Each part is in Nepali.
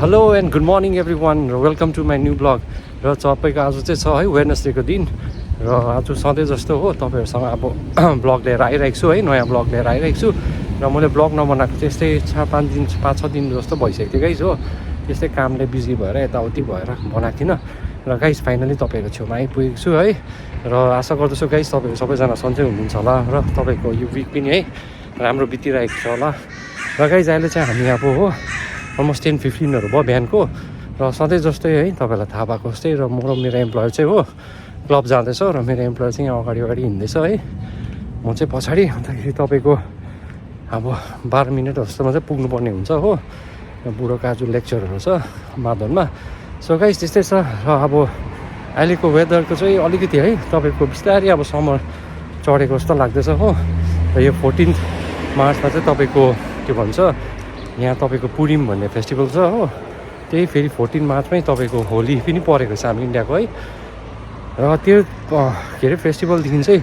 Hello and good morning everyone वान र welcome to my new blog र तपाईँको आज चाहिँ छ है वेडनेसडेको दिन र आज सधैँ जस्तो हो तपाईँहरूसँग अब ब्लग लिएर आइरहेको छु है नयाँ ब्लग लिएर आइरहेको छु र मैले ब्लग नबनाएको त्यस्तै 5-6 दिन जस्तो भइसक्यो थियो गाइज हो त्यस्तै कामले बिजी भएर यताउति भएर बनाएको थिइनँ र गाइज फाइनली तपाईँको छेउमा आइपुगेको छु है र आशा गर्दछु गाइज तपाईँहरू सबैजना सन्चै हुनुहुन्छ होला र तपाईँको यो विक पनि है राम्रो बितिरहेको छ होला र गाइज अहिले चाहिँ हामी अब हो अलमोस्ट 10:15 भयो बिहानको र सधैँ जस्तै है तपाईँलाई थाहा भएको जस्तै र मेरो एम्प्लोयर चाहिँ हो क्लब जाँदैछ र मेरो एम्प्लोयर चाहिँ यहाँ अगाडि हिँड्दैछ है म चाहिँ पछाडि अन्तखेरि तपाईँको अब 12 मिनट जस्तोमा चाहिँ पुग्नुपर्ने हुन्छ हो बुढो काजु लेक्चरहरू छ माधवनमा सो गाइस त्यस्तै छ र अब अहिलेको वेदरको चाहिँ अलिकति है तपाईँको बिस्तारै अब समर चढेको जस्तो लाग्दैछ हो र यो 14 मार्चमा चाहिँ तपाईँको के भन्छ यहाँ तपाईँको पुरिम भन्ने फेस्टिभल छ हो त्यही फेरि 14 मार्चमै तपाईँको होली पनि परेको छ हामी इन्डियाको है र त्यो के अरे फेस्टिभलदेखि चाहिँ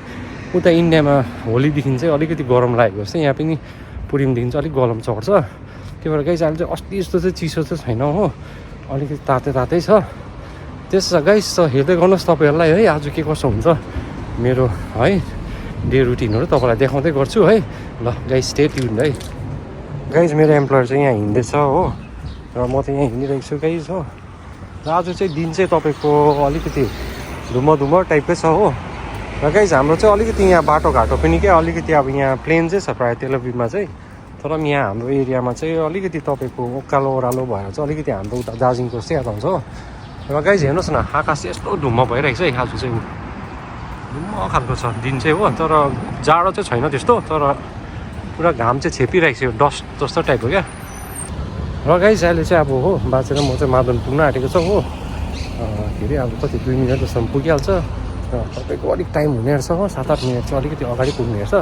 उता इन्डियामा होलीदेखि चाहिँ अलिकति गरम लागेको जस्तै यहाँ पनि पुरिमदेखि चाहिँ अलिक गरम चढ्छ त्यही भएर गाइस अहिले चाहिँ अस्ति जस्तो चाहिँ चिसो चाहिँ छैन हो अलिकति तातै छ त्यस गाइस हेर्दै गर्नुहोस् तपाईँहरूलाई है आज के कसो हुन्छ मेरो है डे रुटिनहरू तपाईँलाई देखाउँदै गर्छु है ल गाइस स्टे ट्युन्ड है गाइज मेरो एम्प्लोयर चाहिँ यहाँ हिँड्दैछ हो र म चाहिँ यहाँ हिँडिरहेको छु गाइज हो र आज चाहिँ दिन चाहिँ तपाईँको अलिकति धुम्म टाइपकै छ हो र गाइज हाम्रो चाहिँ अलिकति यहाँ बाटोघाटो पनि क्या अलिकति अब यहाँ प्लेन चाहिँ छ प्रायः तेलअभिवमा चाहिँ तर पनि यहाँ हाम्रो एरियामा चाहिँ अलिकति तपाईँको उकालो ओह्रालो भएर चाहिँ अलिकति हाम्रो उता दार्जिलिङको जस्तै याद आउँछ हो र गाइज हेर्नुहोस् न आकाश चाहिँ यस्तो धुम्म भइरहेको छ है आज चाहिँ धुम्म खालको छ दिन चाहिँ हो तर जाडो चाहिँ छैन त्यस्तो तर पुरा घाम चाहिँ छेपिरहेको छ यो डस्ट जस्तो टाइपको क्या र गाइस अहिले चाहिँ अब हो बाँचेर म चाहिँ मादन पुग्न आँटेको छ हो के अरे अब कति 2 मिनट जस्तोमा पुगिहाल्छ र तपाईँको अलिक टाइम हुने रहेछ हो 7-8 मिनट चाहिँ अलिकति अगाडि पुग्ने रहेछ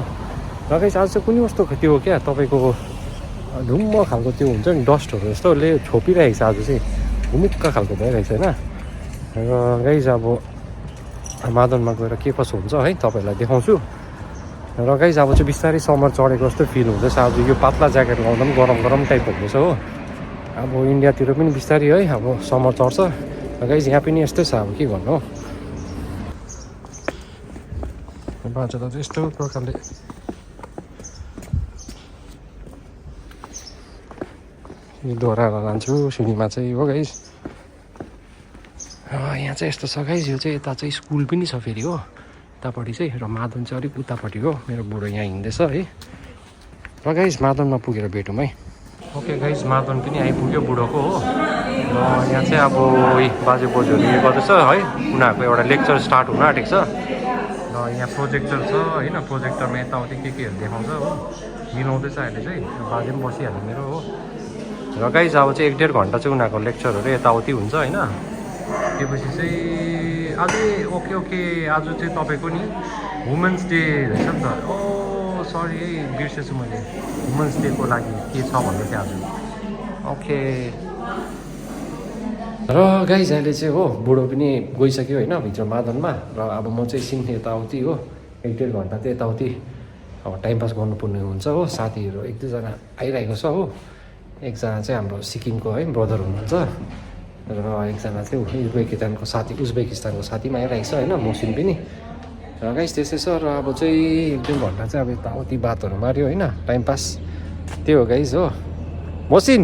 र गाइस आज चाहिँ कुनै कस्तो त्यो हो क्या तपाईँको धुम्म खालको त्यो हुन्छ नि डस्टहरू जस्तोले छोपिरहेको छ आज चाहिँ घुमुक्क खालको भइरहेको छ होइन र गाइस अब मादनमा गएर के कसो हुन्छ है तपाईँहरूलाई देखाउँछु र गाइस अब चाहिँ बिस्तारै समर चढेको जस्तो फिल हुँदैछ आज यो पातला ज्याकेट लाउँदा पनि गरम टाइप हुँदैछ हो अब इन्डियातिर पनि बिस्तारै है अब समर चढ्छ र गाइस यहाँ पनि यस्तै छ अब के भन्नु हो बाँचो त यस्तो प्रकारले दोहोऱ्याएर लान्छु सिँढीमा चाहिँ हो गाइस र यहाँ चाहिँ यस्तो छ गाइस यो चाहिँ यता चाहिँ स्कुल पनि छ फेरि हो उतापट्टि चाहिँ र मादन चाहिँ अलिक उतापट्टि हो मेरो बुढो यहाँ हिँड्दैछ है र गाइस मादनमा पुगेर भेटौँ है ओके गाइस मादन पनि आइपुग्यो बुढोको हो र यहाँ चाहिँ अब बाजे बोजूहरू यो गर्दैछ है उनीहरूको एउटा लेक्चर स्टार्ट हुन आँटेको छ र यहाँ प्रोजेक्टर छ होइन प्रोजेक्टरमा यताउति केहरू देखाउँछ हो मिलाउँदैछ अहिले चाहिँ बाजे पनि बसिहाल्यो मेरो हो र गाइस अब चाहिँ 1-1.5 घन्टा चाहिँ उनीहरूको लेक्चरहरू यताउति हुन्छ होइन त्यसपछि चाहिँ अझै ओके आज चाहिँ तपाईँको नि वुमेन्स डे रहेछ नि त ओ सरी है बिर्सेछु मैले वुमेन्स डेको लागि के छ भन्दै थिएँ आज ओके र गाइज अहिले चाहिँ हो बुढो पनि गइसक्यो होइन भित्र मादनमा र अब म चाहिँ एकछिन यताउति हो 1-1.5 घन्टा चाहिँ यताउति अब टाइम पास गर्नुपर्ने हुन्छ हो साथीहरू 1-2 जना आइरहेको छ हो एकजना चाहिँ हाम्रो सिक्किमको है ब्रदर हुनुहुन्छ र एकजना चाहिँ उज्बेकिस्तानको साथी पनि आइरहेको छ होइन मसिन पनि र गाइस त्यस्तै छ र अब चाहिँ 1-2 घन्टा चाहिँ अब यताउति बातहरू माऱ्यो होइन टाइम पास त्यही हो गाइस हो मसिन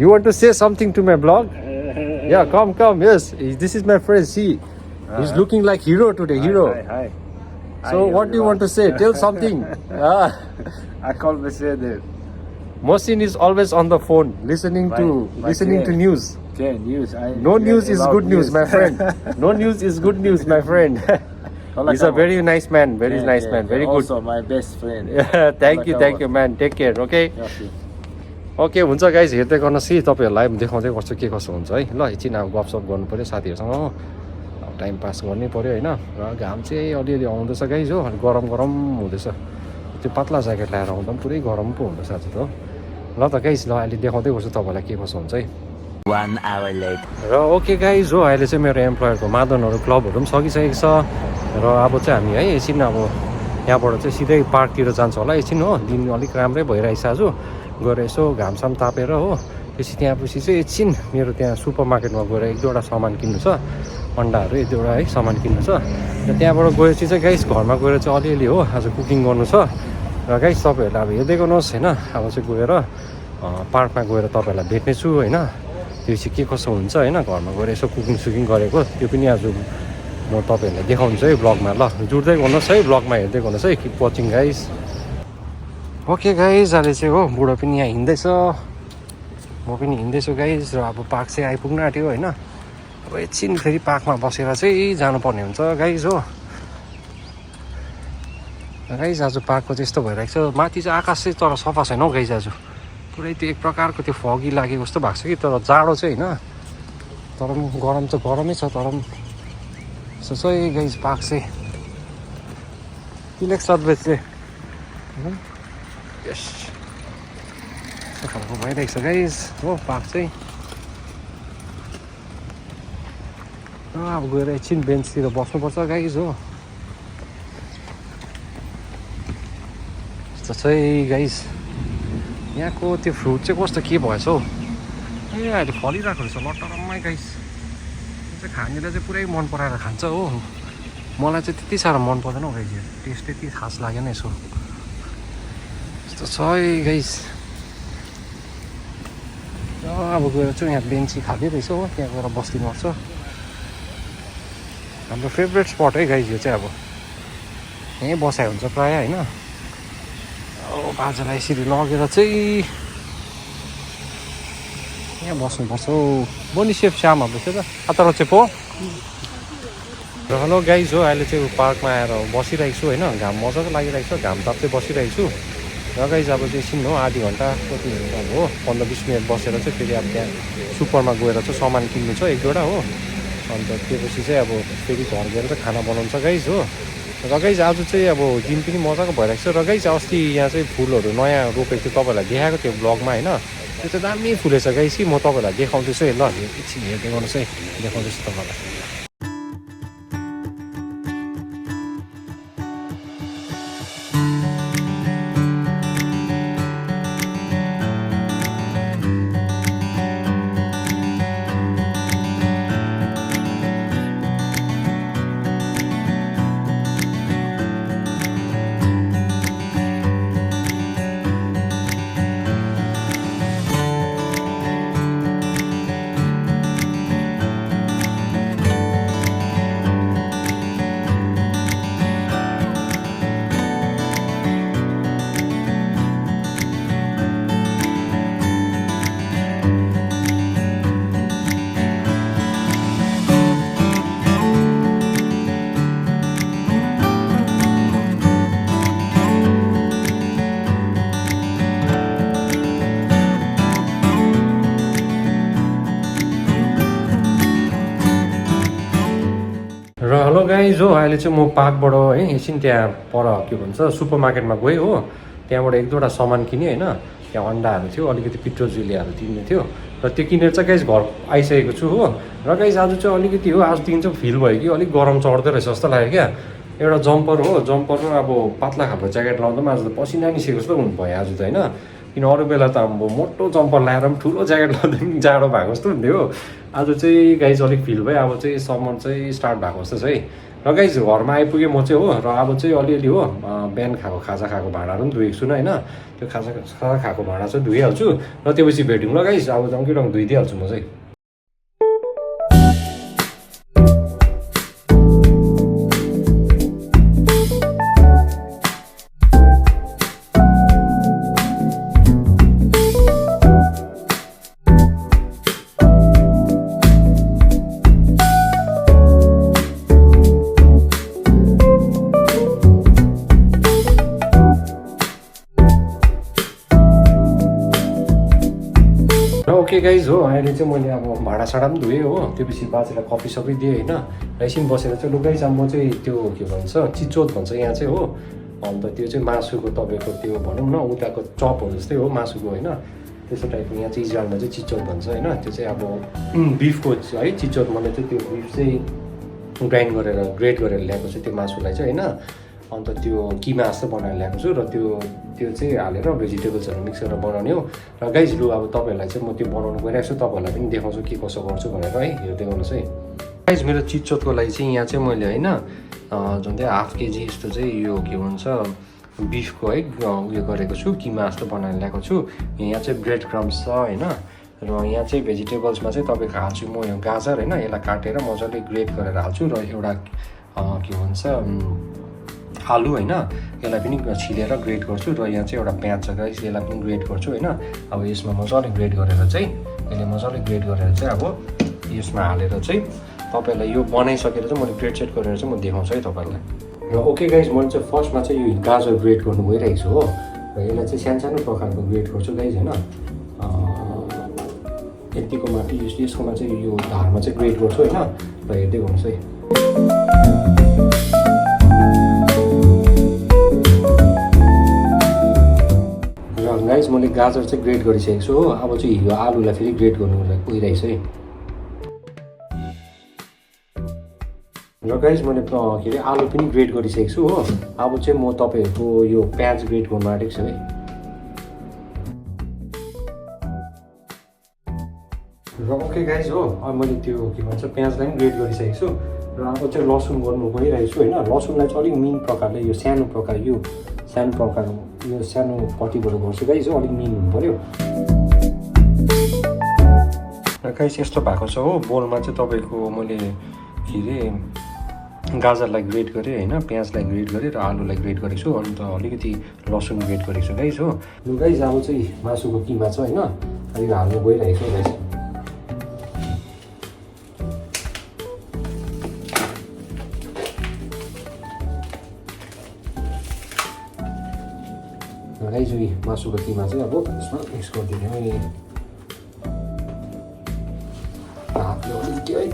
you want to say something to my vlog या come yes this is my friend see he is looking like hero today hero so what do you want to say tell something I can't say that. Mosin is always on the phone listening to news. Okay, news. No news is good news, my friend. No news is good news, my friend. He's a very nice man, very nice man, very good. Also my best friend. Yeah, thank you man. Take care, okay? Okay हुन्छ गाइज हेर्दै गर्नुहोस् कि तपाईँहरूलाई देखाउँदै गर्छु के कसो हुन्छ है ल एकछिन अब गफसप गर्नु पऱ्यो साथीहरूसँग हो अब टाइम पास गर्नै पऱ्यो होइन र घाम चाहिँ अलिअलि आउँदैछ गाइज हो अनि गरम हुँदैछ त्यो पातला ज्याकेट लगाएर आउँदा पनि पुरै गरम पो हुँदैछ आज त ल त गाइज ल अहिले देखाउँदै गर्छु तपाईँलाई के कसो हुन्छ है 1 hour later. र ओके गाइज हो अहिले चाहिँ मेरो एम्प्लोयरको मादनहरू क्लबहरू पनि सकिसकेको छ र अब चाहिँ हामी है एकछिन अब यहाँबाट चाहिँ सिधै पार्कतिर जान्छ होला एकछिन हो दिन अलिक राम्रै भइरहेछ आज गएर यसो घामसाम तापेर हो त्यसपछि त्यहाँपछि चाहिँ एकछिन मेरो त्यहाँ सुपर मार्केटमा गएर एक दुईवटा सामान किन्नु छ, अन्डाहरू एक दुईवटा है सामान किन्नु छ। र त्यहाँबाट गएपछि चाहिँ गाइस घरमा गएर चाहिँ अलिअलि हो आज कुकिङ गर्नु छ। र गाइस तपाईँहरूले अब हेर्दै गर्नुहोस् होइन, अब चाहिँ गएर पार्कमा गएर तपाईँहरूलाई भेट्नेछु होइन। त्यो चाहिँ के कसो हुन्छ होइन, घरमा गएर यसो कुकिङ सुकिङ गरेको त्यो पनि आज म तपाईँहरूलाई देखाउँछु है ब्लगमा। ल जुट्दै गर्नुहोस् है, ब्लगमा हेर्दै गर्नुहोस् है, keep watching guys. Okay guys, अहिले चाहिँ हो बुढो पनि यहाँ हिँड्दैछ, म पनि हिँड्दैछु गाइस। र अब पार्क चाहिँ आइपुग्नु आँट्यो होइन। अब एकछिन फेरि पार्कमा बसेर चाहिँ जानुपर्ने हुन्छ गाइस हो। गाइस आज पार्कको चाहिँ यस्तो भइरहेको छ, माथि चाहिँ आकाश चाहिँ तर सफा छैन हौ गाइस। आज पुरै त्यो एक प्रकारको त्यो फगी लागेको जस्तो भएको छ कि, तर जाडो चाहिँ होइन, तर पनि गरम त गरमै छ। तर पनि यसो चाहिँ गाइस पार्क चाहिँ इलेक्स सर्भिस चाहिँ यस यस्तो खालको भइरहेको छ गाइस हो पार्क चाहिँ। अब गएर एकछिन बेन्चतिर बस्नुपर्छ गाइस हो। यस्तो चाहिँ गाइस यहाँको त्यो फ्रुट चाहिँ कस्तो के भएछ हौ, ए अहिले फलिरहेको रहेछ लटरम्मै गाइस। त्यो चाहिँ खानेले चाहिँ पुरै मन पराएर खान्छ हो, मलाई चाहिँ त्यति साह्रो मन पर्दैन हौ गाइस, टेस्ट त्यति खास लागेन यसो। यस्तो छ है गाइस। अब गएर चाहिँ यहाँ बेन्ची खाँदै रहेछ हो, त्यहाँ गएर बस्दिनुपर्छ। हाम्रो फेभरेट स्पट है गाइस यो चाहिँ, अब यहीँ बसाइ हुन्छ प्रायः होइन। अब बाजालाई यसरी लगेर चाहिँ यहाँ बस्नुपर्छ हौ। बोनी सेफ श्याम अब चाहिँ अतर चाहिँ पो। र हेलो गाइस हो, अहिले चाहिँ पार्कमा आएर बसिरहेको छु होइन, घाम मजाको लागिरहेको छ, घाम ताप्दै बसिरहेको छु। र गाइस अब चाहिँ एकछिन हो आधी घन्टा कति हुन्छ अब हो 15-20 मिनट बसेर चाहिँ फेरि अब त्यहाँ सुपरमा गएर चाहिँ सामान किन्नु छ एक दुईवटा हो। अन्त त्यसपछि चाहिँ अब फेरि घर गएर चाहिँ खाना बनाउँछ गाइस हो। र गाइस आज चाहिँ अब दिन पनि मजाको भइरहेको छ। र गाइस अस्ति यहाँ चाहिँ फुलहरू नयाँ रोपेको थियो, तपाईँहरूलाई देखाएको थियो ब्लगमा होइन। त्यो चाहिँ दामी फुलेछ गाइस कि, म तपाईँहरूलाई देखाउँदैछु है। ल एकछिन हेर्दै गर्नुहोस् है, देखाउँदैछु तपाईँलाई। र हेलो गाइज हो, अहिले चाहिँ म पार्कबाट है एकछिन त्यहाँ पर के भन्छ सुपर मार्केटमा गएँ हो। त्यहाँबाट एक दुईवटा सामान किनेँ होइन। त्यहाँ अन्डाहरू थियो, अलिकति पिट्रो जुलियाहरू किन्ने थियो। र त्यो किनेर चाहिँ गाइज घर आइसकेको छु हो। र गाइज आज चाहिँ अलिकति हो आजदेखि चाहिँ फिल भयो कि अलिक गरम चढ्दो रहेछ जस्तो लाग्यो क्या। एउटा जम्पर हो, जम्पर र अब पातला खालको ज्याकेट लाउँदा पनि आज त पसिना निस्केको जस्तो हुनु भयो आज त होइन। किन अरू बेला त अब मोटो जम्पर लगाएर पनि ठुलो ज्याकेट लाउँदा पनि जाडो भएको जस्तो हुन्थ्यो। आज चाहिँ गाइज अलिक फिल भयो, अब चाहिँ समर चाहिँ स्टार्ट भएको जस्तो छ है। र गाइज घरमा आइपुगेँ म चाहिँ हो। र अब चाहिँ अलिअलि हो बिहान खाएको खाजा खाएको भाँडाहरू पनि धोएको छु होइन। त्यो खाजा खाएको भाँडा चाहिँ धोइहाल्छु र त्योपछि भेटौँ ल गाइज। अब जङ्किरङ धोइदिइहाल्छु म चाहिँ। ओके गाइज हो, अहिले चाहिँ मैले अब भाँडासाँडा पनि धोएँ हो। त्योपछि बाजेलाई कफी सबै दिएँ होइन। र एकछिन बसेर चाहिँ लु गाइज अब म चाहिँ त्यो के भन्छ चिचोट भन्छ यहाँ चाहिँ हो। अन्त त्यो चाहिँ मासुको तपाईँको त्यो भनौँ न उताको चपहरू जस्तै हो मासुको होइन। त्यस्तो टाइपको यहाँ चाहिँ इजरायलमा चाहिँ चिचोट भन्छ होइन। त्यो चाहिँ अब बिफको है चिचोट, मलाई चाहिँ त्यो बिफ चाहिँ ग्रेट गरेर ल्याएको छ त्यो मासुलाई चाहिँ होइन। अन्त त्यो किमा जस्तो बनाएर ल्याएको छु र त्यो चाहिँ हालेर भेजिटेबल्सहरू मिक्स गरेर बनाउने हो र गाइज लु अब तपाईँहरूलाई चाहिँ म त्यो बनाउनु गइरहेको छु तपाईँहरूलाई पनि देखाउँछु के कसो गर्छु भनेर है हेर्दै गर्नुहोस् है गाइज मेरो चिटचोटको लागि चाहिँ यहाँ चाहिँ मैले होइन झन्डै हाफ केजी जस्तो चाहिँ यो के भन्छ बिफको है उयो गरेको छु किमा जस्तो बनाएर ल्याएको छु यहाँ चाहिँ ब्रेड क्रम्स छ होइन र यहाँ चाहिँ भेजिटेबल्समा चाहिँ तपाईँको हाल्छु म यो गाजर होइन यसलाई काटेर मजाले ग्रेट गरेर हाल्छु र एउटा के भन्छ आलु होइन यसलाई पनि छिलेर ग्रेट गर्छु र यहाँ चाहिँ एउटा प्याज छ गाइस यसलाई पनि ग्रेट गर्छु होइन अब यसमा मजाले ग्रेट गरेर चाहिँ यसले मजाले ग्रेट गरेर चाहिँ अब यसमा हालेर चाहिँ तपाईँलाई यो बनाइसकेर चाहिँ मैले ग्रेट सेट गरेर चाहिँ म देखाउँछु है तपाईँलाई र ओके गाइस मैले चाहिँ फर्स्टमा चाहिँ यो गाजर ग्रेट गर्नु गइरहेको छु हो र यसलाई चाहिँ सानो सानो प्रकारको ग्रेट गर्छु गाइस होइन यतिको माथि यसकोमा चाहिँ यो धारमा चाहिँ ग्रेट गर्छु होइन र हेर्दै गर्नुहोस् है र गाइस मैले गाजर चाहिँ ग्रेट गरिसकेको छु हो अब चाहिँ यो आलुलाई फेरि ग्रेट गर्नु गइरहेको छु है र गाइस मैले के अरे आलु पनि ग्रेट गरिसकेको छु हो अब चाहिँ म तपाईँहरूको यो प्याज ग्रेट गर्नु आँटेको छु है र ओके गाइस हो अब मैले त्यो के भन्छ प्याजलाई पनि ग्रेट गरिसकेको छु र अब चाहिँ लसुन गर्नु गइरहेको छु होइन लसुनलाई चाहिँ अलिक मिन प्रकारले यो सानो पट्टिबाट गर्छु गाइस हो अलिक मिन हुनु पऱ्यो र गाइस यस्तो भएको छ हो बोलमा चाहिँ तपाईँको मैले के अरे गाजरलाई ग्रेट गरेँ होइन प्याजलाई ग्रेट गरेँ र आलुलाई ग्रेट गरेको छु अन्त अलिकति लसुन ग्रेट गरेको छु गाइस हो लु गाइस अब चाहिँ मासुको किमा छ होइन यो हाल्नु गइरहेको छु गाइस गाइस यो मासुको किमा चाहिँ अब यसमा मिक्स गरिदिने है हातले अलिकति है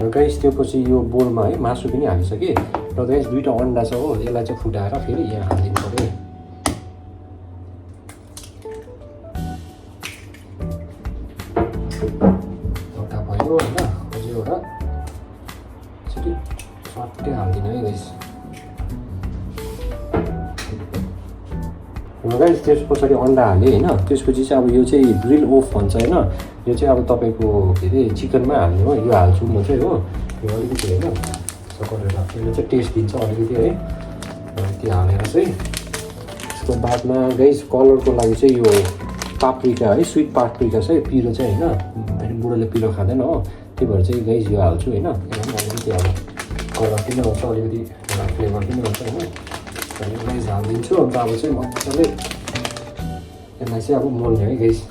र गाइस त्यो पछि यो बोलमा है मासु पनि हालिसकेँ र गाइस दुईवटा अन्डा छ हो यसलाई चाहिँ फुटाएर फेरि यहाँ हालिदिनु पऱ्यो एउटा भयो होइन अझै एउटा यसरी सट्टै हालिदिनु है गाइस गाइस त्यस पछाडि अन्डा हालेँ होइन त्यसपछि चाहिँ अब यो चाहिँ ग्रिल ओफ भन्छ होइन यो चाहिँ अब तपाईँको के अरे चिकनमा हाल्ने हो यो हाल्छु म चाहिँ हो यो अलिकति होइन यसो गरेर यसले चाहिँ टेस्ट दिन्छ अलिकति है त्यो हालेर चाहिँ त्यसको बादमा गाइस कलरको लागि चाहिँ यो पाप्रिका है स्विट पाप्रिका चाहिँ पिरो चाहिँ होइन फेरि बुढोले पिरो खाँदैन हो त्यही भएर चाहिँ गाइस यो हाल्छु होइन अलिकति अब कलर पनि आउँछ अलिकति फ्लेभर पनि आउँछ होइन गाइस हालिदिन्छु अन्त अब चाहिँ मजाले यसलाई चाहिँ अब मोल्ने है गाइस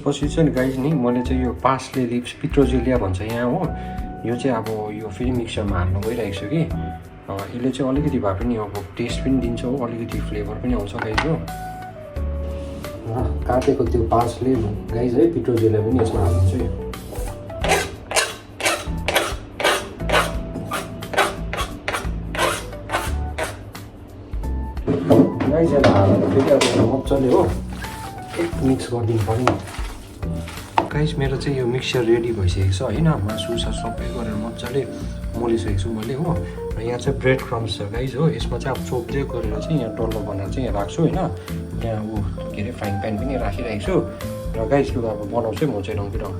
पछि चाहिँ गाइस नि मैले चाहिँ यो पार्सले लिप्स पिट्रोजिलिया भन्छ यहाँ हो यो चाहिँ अब यो फेरि मिक्सरमा हाल्नु गइरहेको छु कि यसले चाहिँ अलिकति भए पनि अब टेस्ट पनि दिन्छ हो अलिकति फ्लेभर पनि आउँछ गाइस हो र काटेको त्यो पार्सले गाइस है पिट्रोजिलिया पनि यसमा हालिदिन्छु गाइस यसलाई हालेर फेरि अब मजाले हो मिक्स गरिदिनु पऱ्यो नि गाइस मेरो चाहिँ यो मिक्सचर रेडी भइसकेको छ होइन मासु सबै गरेर मजाले मोलिसकेको छु मैले हो र यहाँ चाहिँ ब्रेड क्रम्स छ गाइस हो यसमा चाहिँ अब चोप्दै गरेर चाहिँ यहाँ डल्लो बनाएर चाहिँ यहाँ राख्छु होइन यहाँ के अरे फ्राइङ प्यान पनि राखिरहेको छु र गाइस लु अब बनाउँछु म चाहिँ रङबिरङ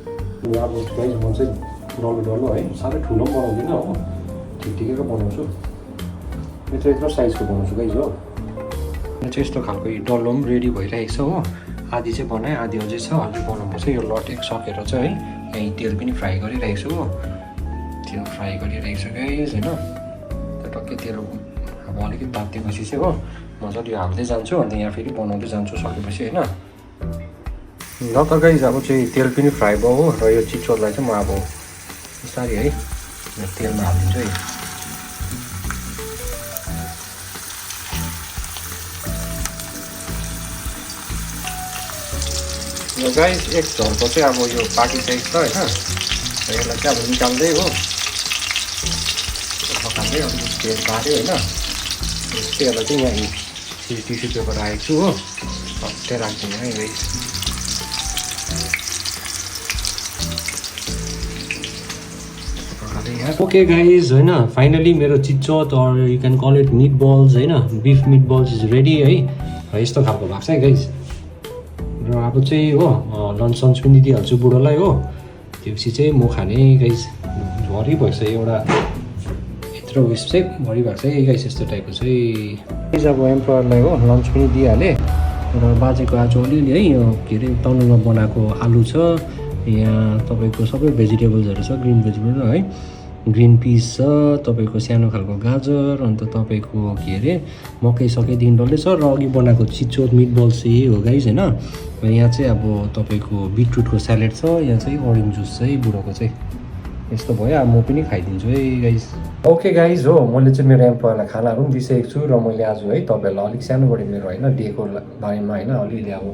अब गाइस म चाहिँ डल्लो है साह्रै ठुलो पनि बनाउँदिनँ हो ठिकठिकैको बनाउँछु यत्रो साइजको बनाउँछु गाइस हो यहाँ चाहिँ यस्तो खालको डल्लो पनि रेडी भइरहेको छ हो आधी चाहिँ बनाएँ आधी अझै छ अझै बनाउनुपर्छ यो लटेक सकेर चाहिँ है यहीँ तेल पनि फ्राई गरिरहेको छु हो तेल फ्राई गरिरहेको छु गाइस होइन त्यो टक्कै तेल अब अलिकति तातिएपछि चाहिँ हो मजाले हाल्दै जान्छु अन्त यहाँ फेरि बनाउँदै जान्छु सकेपछि होइन ल त गाइस अब चाहिँ तेल पनि फ्राई भयो हो र यो चिचोलाई चाहिँ म अब बिस्तारै है तेलमा हालिदिन्छु है यो गाइस एक झर्को चाहिँ अब यो पाकिसकेको छ होइन र यसलाई चाहिँ अब निकाल्दै हो पकाउँदै अलिकति तेल पार्यो होइन त्यसपछि यसलाई चाहिँ यहाँ टिस्यु पेपर राखेको छु हो सट्टै राख्दिनँ है गाइस ओके गाइज होइन फाइनली मेरो चिचोट or you can call it meatballs होइन beef meatballs is ready है यस्तो खालको भएको छ है गाइज र अब चाहिँ हो लन्च सन्च पनि दिइहाल्छु बुढोलाई हो त्योपछि चाहिँ म खाने गाइज भरि भएको छ एउटा यत्रो उयस चाहिँ भरि भएको छ है गाइज यस्तो टाइपको चाहिँ गाइज अब एम्प्लोयरलाई हो लन्च पनि दिइहालेँ र बाजेको आज अलिअलि है के अरे तनुमा बनाएको आलु छ यहाँ तपाईँको सबै भेजिटेबल्सहरू छ ग्रिन भेजिटेबल है ग्रिन पिस छ तपाईँको सानो खालको गाजर अन्त तपाईँको के अरे मकै सकेदेखि डल्लै छ र अघि बनाएको चिचोट मिट बल्स चाहिँ हो गाइज होइन र यहाँ चाहिँ अब तपाईँको बिटरुटको स्यालेड छ यहाँ चाहिँ ओरेन्ज जुस चाहिँ बुढोको चाहिँ यस्तो भयो अब म पनि खाइदिन्छु है गाइज ओके गाइज हो मैले चाहिँ मेरो एम्प्लोयरलाई खानाहरू पनि दिइसकेको छु र मैले आज है तपाईँहरूलाई अलिक सानोबढी मेरो होइन डेको बारेमा होइन अलिअलि अब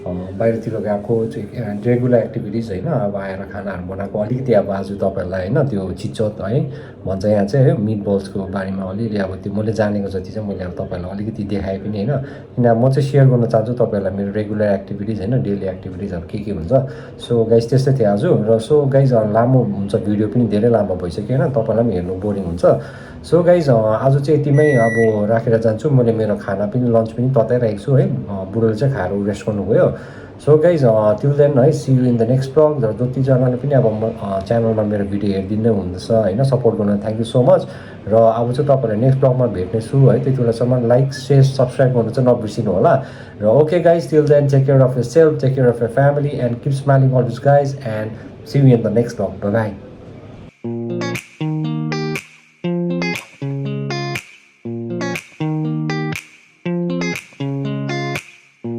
बाहिरतिर गएको चाहिँ रेगुलर एक्टिभिटिज होइन अब आएर खानाहरू बनाएको अलिकति अब आज तपाईँहरूलाई होइन त्यो चिचोट है भन्छ यहाँ चाहिँ है मिट बल्सको बारेमा अलिअलि अब त्यो मैले जानेको जति चाहिँ मैले अब तपाईँहरूलाई अलिकति देखाएँ पनि होइन किन म चाहिँ सेयर गर्न चाहन्छु तपाईँहरूलाई मेरो रेगुलर एक्टिभिटिज होइन डेली एक्टिभिटिजहरू के हुन्छ सो गाइज त्यस्तै थियो आज र सो गाइज लामो हुन्छ भिडियो पनि धेरै लामो भइसक्यो होइन तपाईँलाई पनि हेर्नु बोरिङ हुन्छ सो गाइज आज चाहिँ यतिमै अब राखेर जान्छु मैले मेरो खाना पनि लन्च पनि तताइरहेको छु है बुढोले चाहिँ खाएर रेस्ट गर्नुभयो सो गाइज टिल देन है see you in the next vlog र जतिजनाले पनि अब च्यानलमा मेरो भिडियो हेरिदिँदै हुनुहुन्छ होइन सपोर्ट गर्नु थ्याङ्क यू सो मच र अब चाहिँ तपाईँलाई नेक्स्ट ब्लगमा भेट्नेछु है त्यति बेलासम्म लाइक सेयर सब्सक्राइब गर्नु चाहिँ नबिर्सिनु होला र okay guys till then take care of yourself take care of your family and keep smiling always guys and see you in the next vlog by